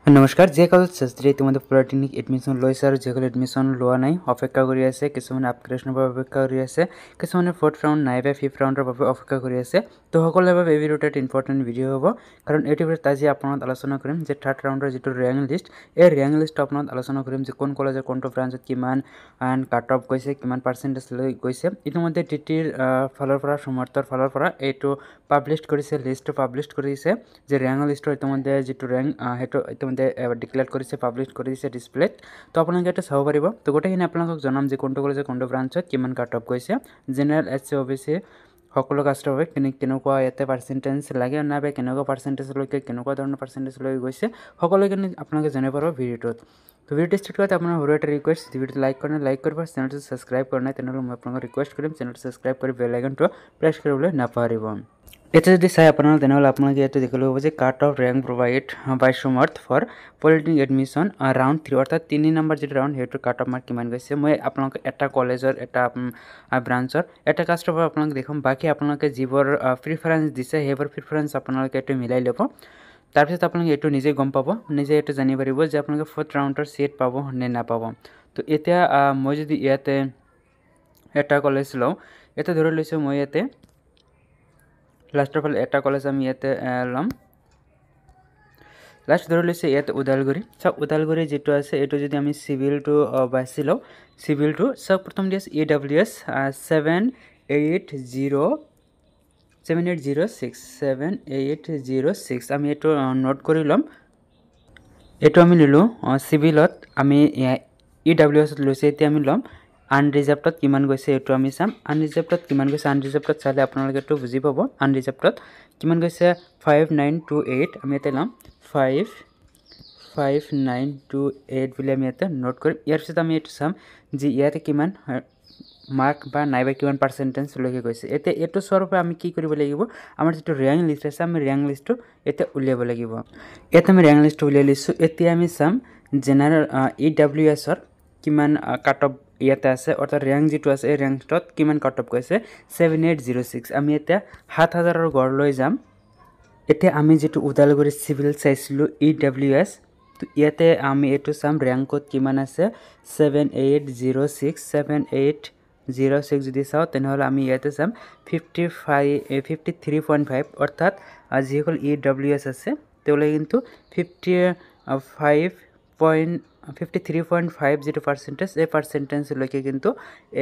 नमस्कार जे कल Shastri इतिमध्ये polytechnic admission লৈছে আৰু যেকল এডমিশন লোৱা নাই অপেক্ষা কৰি আছে কিছুমানে আপগ্ৰেডেশনৰ বাবে অপেক্ষা কৰি আছে কিছুমানে 4th ৰাউন্ড নাই বা 5th ৰাউন্ডৰ বাবে অপেক্ষা কৰি আছে তো সকলোৰে বাবে এই ভিডিওটো এটা ইম্পৰ্টেন্ট ভিডিও হ'ব কাৰণ এই ভিডিওত আজি আপোনাক আলোচনা কৰিম যে 3rd ৰাউন্ডৰ যেটো ৰ্যাঙ্ক লিষ্ট এই ৰ্যাঙ্ক লিষ্ট আপোনাক আলোচনা কৰিম যে কোন কলেজৰ কোনটো ব্ৰাঞ্চত কিমান এন্ড কাট অফ গৈছে কিমান পাৰ্সেন্টেজ লৈ গৈছে ইতিমধ্যে টিটিৰ ফালৰ পৰা সমৰ্থৰ ফালৰ পৰা এইটো পাবলিশ কৰিছে লিষ্ট পাবলিশ কৰিছে যে ৰ্যাঙ্ক লিষ্টৰ ইতিমধ্যে যেটো ৰ্যাঙ্ক হেটো ইতিমধ্যে ডিক্লেয়াৰ কৰিছে পাবলিশ কৰিছে ডিসপ্লেত তো আপোনালোকে এটা চাব পাৰিব তো গোটেইখিনি আপোনালোকক জনাম যে কোনটো কলেজৰ কোনটো ব্ৰাঞ্চত কিমান কাট অফ গৈছে জেনাৰেল এসসি ওবিসি সকলো কাষ্টৰ বাবে কেনেকুৱা ইয়াতে পাৰ্সেন্টেজ লাগে না বা কেনেকুৱা পাৰ্সেন্টেজ লৈকে কেনেকুৱা ধৰণৰ পাৰ্সেন্টেজ লৈ গৈছে সকলোখিনি আপোনালোকে জানিব পাৰিব ভিডিওটোত তো ভিডিও স্টার্ট করতে আপনার হলো একটা রিকোয়েস্ট ভিডিওটি লাইক করুন লাইক করব চ্যানেলটি সাবস্ক্রাইব করুন তেনেহলে মই আপোনাক রিকোয়েস্ট কৰিম চ্যানেলটি সাবস্ক্ৰাইব কৰি বেল আইকনটো প্ৰেছ কৰিবলৈ নাপাহৰিব এটা যদি চাই আপোনালোকে তেনেহলে আপোনালোকে এটা দেখিলে হ'ব যে কাট অফ র্যাঙ্ক প্রোভাইড বাই সমৰ্থ ফৰ পলিটেকনিক এডমিশন ৰাউন্ড 3 অৰ্থাৎ 3 নম্বৰ যেটো ৰাউন্ড হেটো কাট অফ মাৰ্ক কিমান গৈছে মই আপোনালোকে এটা কলেজৰ এটা ব্ৰাঞ্চৰ এটা কাষ্টৰ পৰা আপোনালোকে দেখম বাকি আপোনালোকে যিবোৰ প্ৰিফাৰেন্স দিছে হেবৰ প্ৰিফাৰেন্স আপোনালোকে এটো মিলাই ল'ব তাৰপিছত আপোনালোকে এটো নিজে গম পাব নিজে এটো জানি পাৰিব যে আপোনালোকে 4th ৰাউন্ডৰ সিট পাব নে না পাব তো এতিয়া মই যদি ইয়াতে এটা কলেজ লও এটা ধৰি লৈছো মই ইয়াতে লাস্ট অফ অল এটা কলেজ আমি ইয়াতে লম লাস্ট ধৰি লৈছে ইয়াতে উদালগুৰি সব উদালগুৰি যেটো আছে এটো যদি আমি সিভিল টু বাছি লও সিভিল টু সব প্ৰথম দিছ EWS 7806 আমি এটো নোট কৰি লম এটো আমি লিলো সিভিলত আমি EWS লৈছে এতিয়া আমি লম আনৰিজাৰ্ভড কিমান গৈছে এটো আমি চাম আনৰিজাৰ্ভড কিমান গৈছে আনৰিজাৰ্ভড চালে আপোনালোকে এটো বুজি পাব আনৰিজাৰ্ভড কিমান গৈছে 5928 আমি এটা লম 5928 বুলি আমি এটা নোট কৰিম ইয়াৰ পিছত আমি এটো চাম যে ইয়াতে কিমান মাৰ্ক বা নাইবা কিমান পাৰ্সেন্টেজ লৈকে গৈছে এতে এটো স্বৰূপে আমি কি কৰিব লাগিব আমাৰ যেটো ৰ্যাঙ্ক লিষ্ট আছে আমি ৰ্যাঙ্ক লিষ্টটো এতে উলিয়াব লাগিব এতে আমি ৰ্যাঙ্ক লিষ্ট উলিয়াই লৈছো এতিয়া আমি চাম জেনাৰেল EWS ৰ কিমান কাট অফ ইয়াতে আছে অৰ্থাৎ ৰ্যাঙ্ক যেটো আছে এই ৰ্যাঙ্কত কিমান কাট অফ গৈছে 7806 আমি এটা 7000 ৰ গড় লৈ যাম এতিয়া আমি যেটো উদালগুৰি সিভিল চাইছিলো EWS তো ইয়াতে আমি এটো চাম ৰ্যাঙ্কত কিমান আছে 7806 যদি চাও তেনেহলে আমি ইয়াতে চাম 53.5 অৰ্থাৎ যিসকল EWS আছে তেলে কিন্তু 53.5 যেটো পাৰ্সেন্টেজ এই পাৰ্সেন্টেজ লৈকে কিন্তু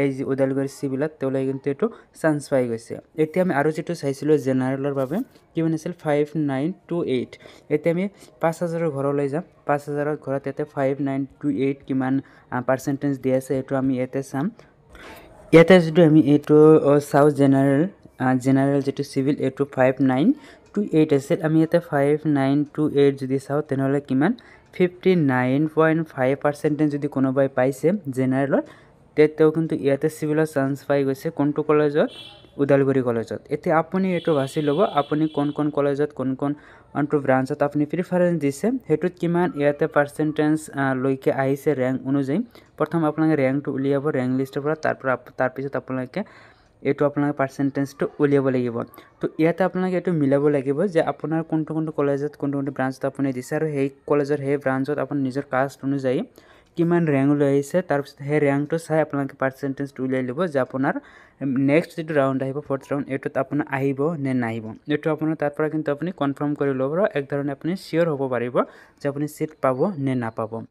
এই উদালগুৰি সিভিলত তেলে কিন্তু এটো চান্স পাই গৈছে এতিয়া আমি আৰু যেটো চাইছিলো জেনাৰেলৰ বাবে কিমান আছিল 5928 এতিয়া আমি 5000 ৰ ঘৰ লৈ যাম 5000 ৰ ঘৰত এতে 5928 কিমান পার্সেন্টেজ দি আছে এটো আমি এতে চাম ইয়াতে যদি আমি এটো সাউথ জেনারেল যেটো সিভিল এটো 5928 আছে আমি এতে 5928 যদি চাও তেনেহলে কিমান 59.5% যদি কোনোবাই পাইছে জেনাৰেলৰ তেতেও কিন্তু ইয়াতে সিভিলৰ চান্স পাই গৈছে কোনটো কলেজত উদালগুৰি কলেজত এতিয়া আপুনি এটো বাছি লব আপুনি কোন কলেজত কোন অন্টো ব্ৰাঞ্চত আপুনি প্ৰিফাৰেন্স দিছে হেতুত কিমান ইয়াতে পাৰ্সেন্টেজ লৈকে আহিছে ৰ্যাঙ্ক অনুযায়ী প্ৰথম আপোনালোকে ৰ্যাঙ্কটো উলিয়াব ৰ্যাঙ্ক লিষ্টৰ পৰা তাৰ পিছত আপোনালোকে এটো আপোনালোকে পাৰ্সেন্টেজটো উলিয়াব লাগিব তো ইয়াতে আপোনালোকে এটো মিলাব লাগিব যে আপোনাৰ কোনটো কলেজত কোনটো ব্ৰাঞ্চত আপুনি দিছে আৰু সেই কলেজৰ সেই ব্ৰাঞ্চত আপুনি নিজৰ কাষ্ট অনুযায়ী কিমান ৰ্যাঙ্ক লৈ আহিছে তাৰ পিছত সেই ৰ্যাঙ্কটো চাই আপোনালোকে পাৰ্সেন্টেজটো উলিয়াই লব যে আপোনাৰ নেক্সট যেটো ৰাউন্ড আহিব 4th ৰাউন্ড এটোত আপোনাৰ আহিব নে নাহিব এটো আপোনাৰ তাৰ পৰা কিন্তু আপুনি কনফাৰ্ম কৰি লব এক ধৰণে আপুনি সিওৰ হ'ব পাৰিব যে আপুনি সিট পাব নে না পাব